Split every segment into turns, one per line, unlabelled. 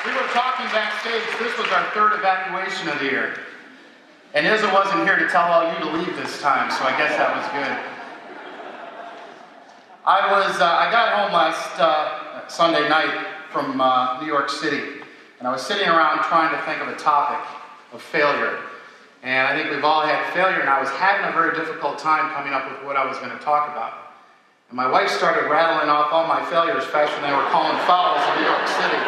We were talking backstage. This was our third evacuation of the year. And Izza wasn't here to tell all you to leave this time, so I guess that was good. I got home last Sunday night from New York City, and I was sitting around trying to think of a topic of failure. And I think we've all had failure, and I was having a very difficult time coming up with what I was going to talk about. And my wife started rattling off all my failures faster than they were calling fouls in New York City.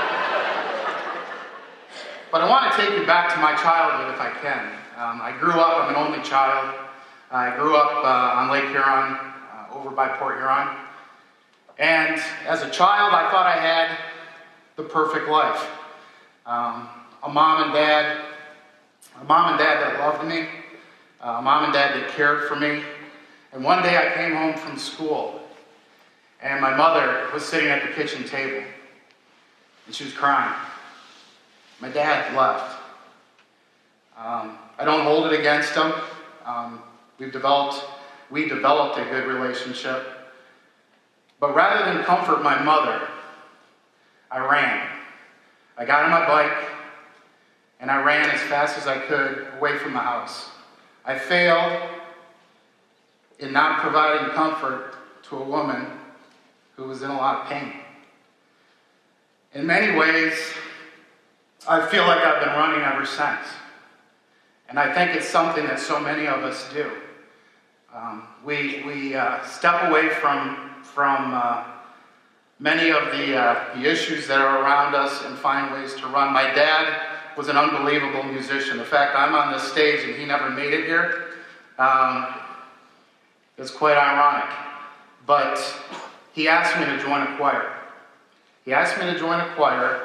But I want to take you back to my childhood if I can. I grew up, I'm an only child. I grew up on Lake Huron, over by Port Huron. And as a child, I thought I had the perfect life. A mom and dad that loved me, a mom and dad that cared for me. And one day I came home from school, and my mother was sitting at the kitchen table, and she was crying. My dad left. I don't hold it against him. We developed a good relationship. But rather than comfort my mother, I ran. I got on my bike, and I ran as fast as I could away from the house. I failed in not providing comfort to a woman who was in a lot of pain. In many ways, I feel like I've been running ever since. And I think it's something that so many of us do. We step away from many of the issues that are around us and find ways to run. My dad was an unbelievable musician. In fact, I'm on this stage and he never made it here. It's quite ironic. But he asked me to join a choir. He asked me to join a choir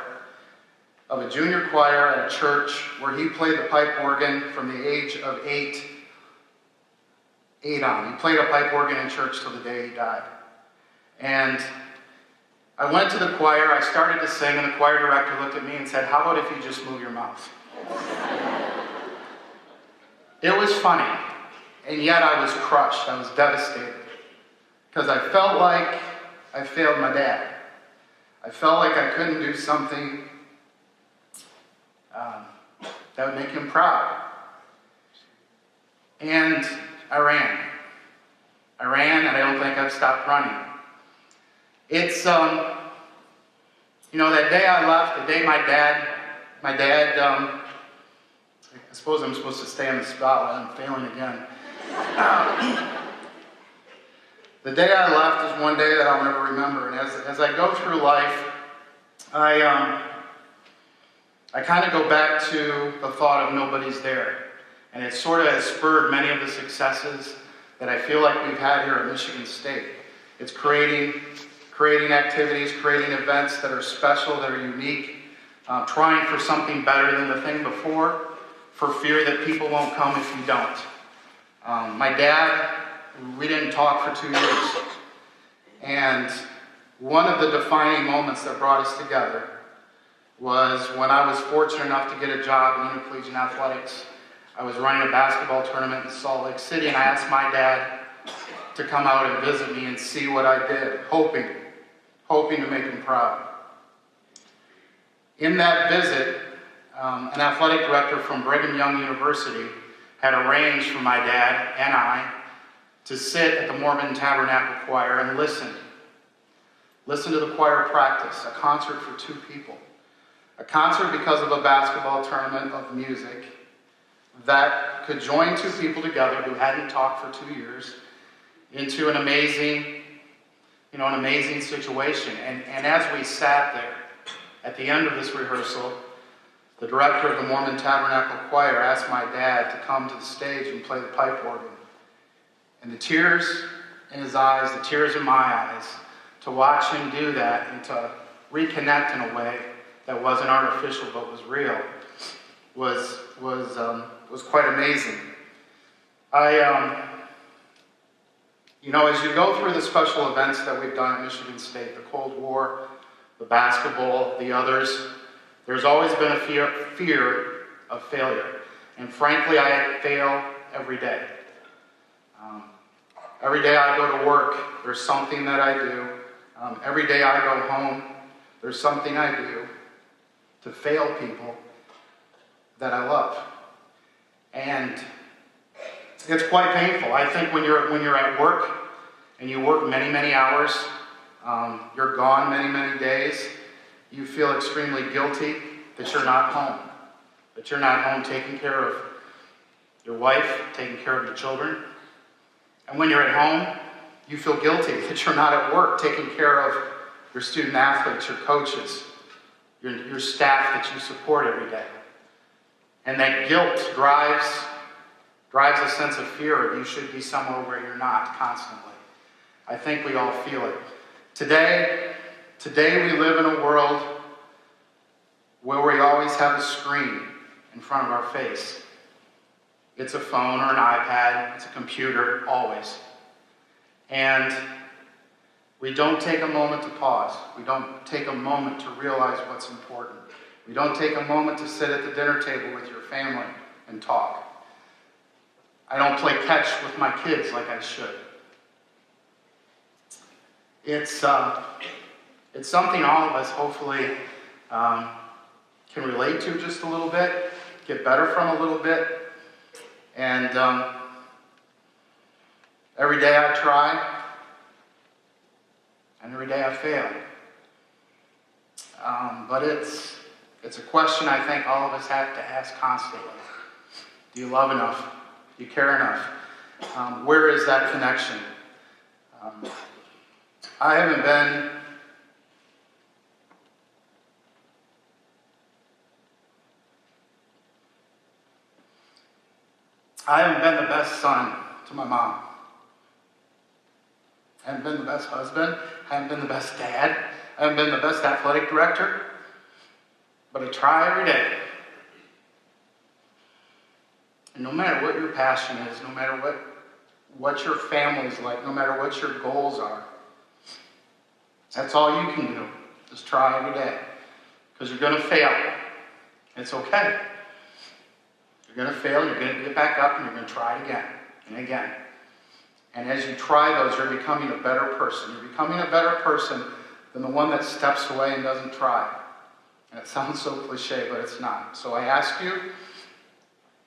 of a junior choir at a church where he played the pipe organ from the age of eight on. He played a pipe organ in church till the day he died. And I went to the choir, I started to sing, and the choir director looked at me and said, "How about if you just move your mouth?" It was funny, and yet I was crushed, I was devastated, because I felt like I failed my dad. I felt like I couldn't do something that would make him proud. And I ran, and I don't think I've stopped running. It's, that day I left, the day my dad, I suppose I'm supposed to stay on the spotlight, I'm failing again. The day I left is one day that I'll never remember, and as I go through life, I kind of go back to the thought of nobody's there. And it sort of has spurred many of the successes that I feel like we've had here at Michigan State. It's creating activities, creating events that are special, that are unique, trying for something better than the thing before, for fear that people won't come if you don't. My dad, we didn't talk for 2 years. And one of the defining moments that brought us together was when I was fortunate enough to get a job in intercollegiate athletics. I was running a basketball tournament in Salt Lake City, and I asked my dad to come out and visit me and see what I did, hoping to make him proud. In that visit, an athletic director from Brigham Young University had arranged for my dad and I to sit at the Mormon Tabernacle Choir and listen to the choir practice, a concert for two people. A concert because of a basketball tournament of music that could join two people together who hadn't talked for 2 years into an amazing situation. And as we sat there, at the end of this rehearsal, the director of the Mormon Tabernacle Choir asked my dad to come to the stage and play the pipe organ. And the tears in his eyes, the tears in my eyes, to watch him do that and to reconnect in a way that wasn't artificial but was real, was quite amazing. As you go through the special events that we've done at Michigan State, the Cold War, the basketball, the others, there's always been a fear of failure. And frankly, I fail every day. Every day I go to work, there's something that I do. Every day I go home, there's something I do to fail people that I love. And it's quite painful. I think when you're at work and you work many, many hours, you're gone many, many days, you feel extremely guilty that you're not home. That you're not home taking care of your wife, taking care of your children. And when you're at home, you feel guilty that you're not at work taking care of your student athletes, your coaches, your staff that you support every day. And that guilt drives a sense of fear of you should be somewhere where you're not constantly. I think we all feel it. Today we live in a world where we always have a screen in front of our face. It's a phone or an iPad, it's a computer, always. And we don't take a moment to pause. We don't take a moment to realize what's important. We don't take a moment to sit at the dinner table with your family and talk. I don't play catch with my kids like I should. It's something all of us hopefully can relate to just a little bit, get better from a little bit. And every day I try, and every day I fail. But it's a question I think all of us have to ask constantly. Do you love enough? Do you care enough? Where is that connection? I haven't been the best son to my mom. I haven't been the best husband. I haven't been the best dad. I haven't been the best athletic director. But I try every day. And no matter what your passion is, no matter what your family's like, no matter what your goals are, that's all you can do. Just try every day. Because you're going to fail. It's okay. You're going to fail, you're going to get back up, and you're going to try it again and again. And as you try those, you're becoming a better person. You're becoming a better person than the one that steps away and doesn't try. And it sounds so cliche, but it's not. So I ask you,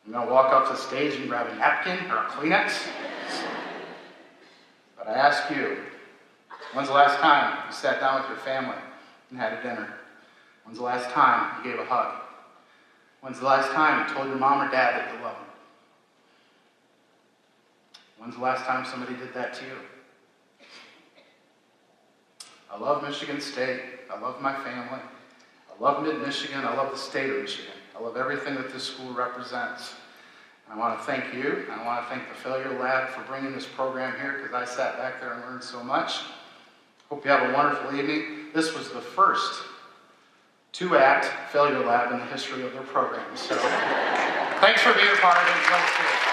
I'm going to walk up the stage and grab a napkin or a Kleenex. But I ask you, when's the last time you sat down with your family and had a dinner? When's the last time you gave a hug? When's the last time you told your mom or dad that you love them? When's the last time somebody did that to you? I love Michigan State. I love my family. I love Mid-Michigan. I love the state of Michigan. I love everything that this school represents. And I want to thank you. And I want to thank the Failure Lab for bringing this program here because I sat back there and learned so much. Hope you have a wonderful evening. This was the first 2-act Failure Lab in the history of their program. So thanks for being a part of it.